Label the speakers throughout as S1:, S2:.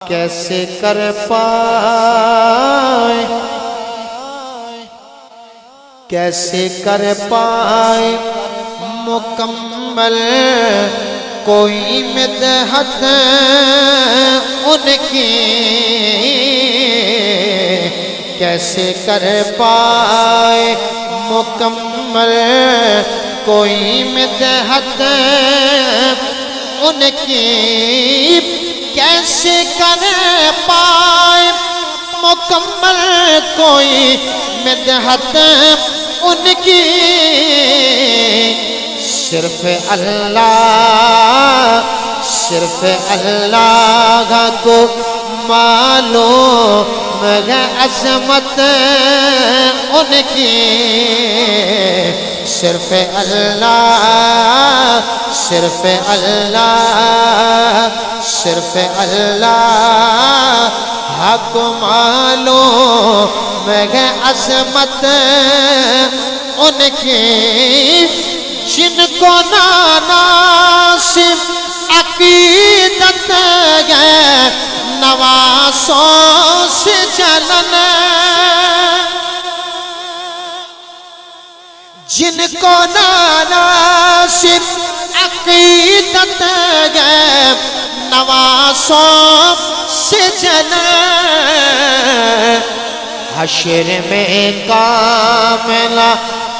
S1: کیسے کر پائے مکمل کوئی مدحت ان کی، کیسے کر پائے مکمل کوئی مدحت ان کی، کیسے کر پائے مکمل کوئی مدحت ان کی، صرف اللہ کو معلوم ہے عظمت ان کی، صرف اللہ حق معلوم ہے عظمت ان کی، جن کو ناناسب عقیدت ہے نواسوں سے جلن، جن کو ناناسب عقیدت ہے نواسوں سے جلن، حشر میں کاملہ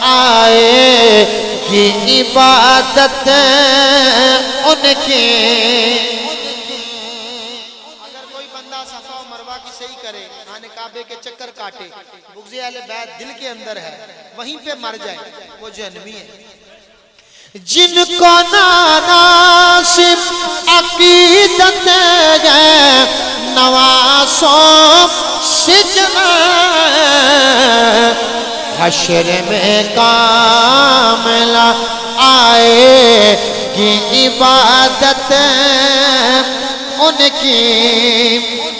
S1: آئے کی عبادت ان کی۔ اگر کوئی بندہ صفا و مروہ کی صحیح کرے، خانہ کعبے کے چکر کاٹے، بغض اہل بیت دل کے اندر ہے، وہیں پہ مر جائے، وہ جہنمی ہے۔ جن کو ناناسب عقیدت ہے نواسوں سے جلن، حشر میں کاملہ آئے گی عبادت ان کی۔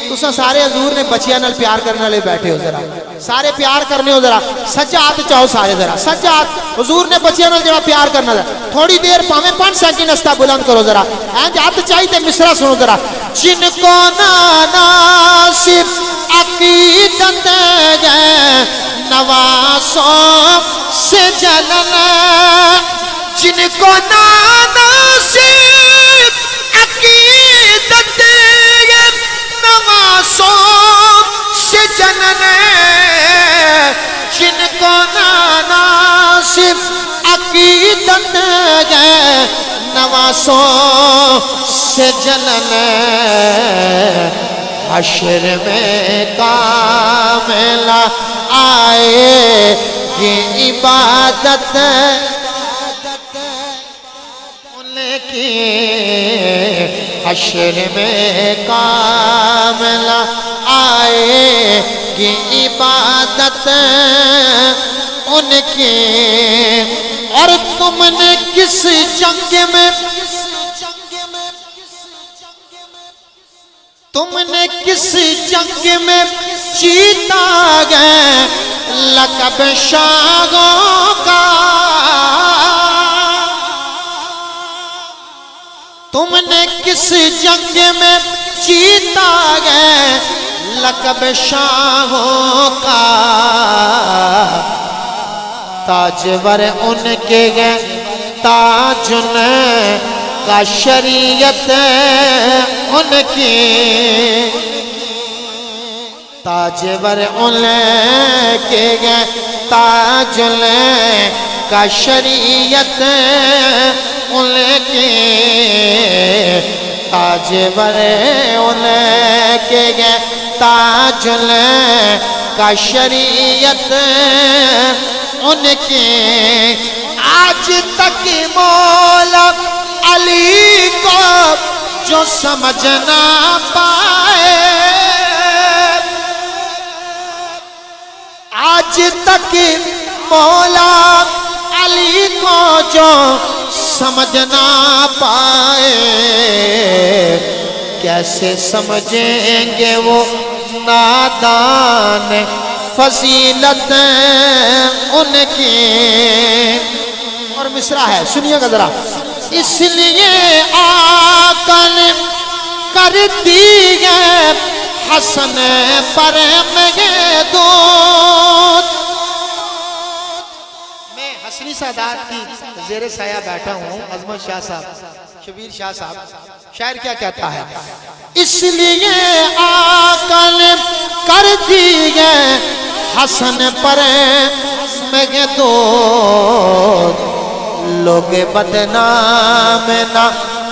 S1: تسا سارے حضور نے بچیاں نال پیار کرنے لے بیٹھے ہو، ذرا سارے پیار کرنے ہو، ذرا سجا ہاتھ چاہو سارے، ذرا سجا ہاتھ حضور نے بچیاں نال جڑا پیار کرنا، تھوڑی دیر پاویں 5 سیکنڈ استا بلند کرو، ذرا ہاتھ چاہیے مصرع سنو ذرا۔ جن کو ناناسب عقیدت ہے نواسوں سے جلن، جن کو ناناسب عقیدت ہے نواسوں سے جلن، جن کو ناناسب عقیدت ہے نواسوں سے جلن، حشر میں کاملہ آئے گی عبادت ان کی، حشر میں کاملہ آئے گی عبادت ان کی۔ اور تم نے کس جنگ میں، تم نے کس جنگ میں جیتا ہے لقب شاہوں کا، تم نے کس جنگ میں جیتا ہے لقب شاہوں کا، تاجور ان کے گئے تاج کا شریعت ان کی، تاجور ان کے گئے تاج کا شریعت ان کی، تاجور ان کے گئے تاج کا شریعت ان کی، آج تک مولا علی کو جو سمجھ نہ پائے، آج تک مولا علی کو جو سمجھ نہ پائے، کیسے سمجھیں گے وہ نادان فضیلت ان کی۔ اور مصرع ہے، سنیے گا ذرا۔ اس لیے آقا نے کر دیے حسن پر مہدود. میں حسنی سادات کی زیر سایہ بیٹھا ہوں. عظمت شاہ صاحب، شبیر شاہ صاحب، شاعر کیا کہتا ہے؟ اس لیے آقا نے کر دیے حسن پر مہدود. لوگ بدنام نہ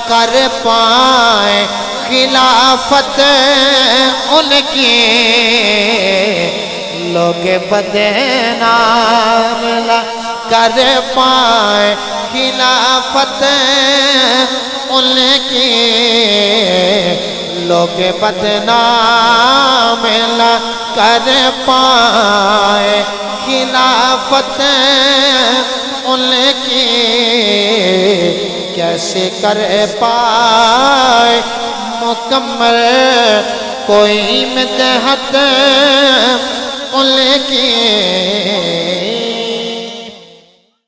S1: کر پائیں خلافت ان کی. لوگ بدنام نہ کر پائیں خلافت ان کی. لوگ بدنام نہ کر پائیں خلافت ان کی. کیسے کر پائے مکمل کوئی مدحت ان کی.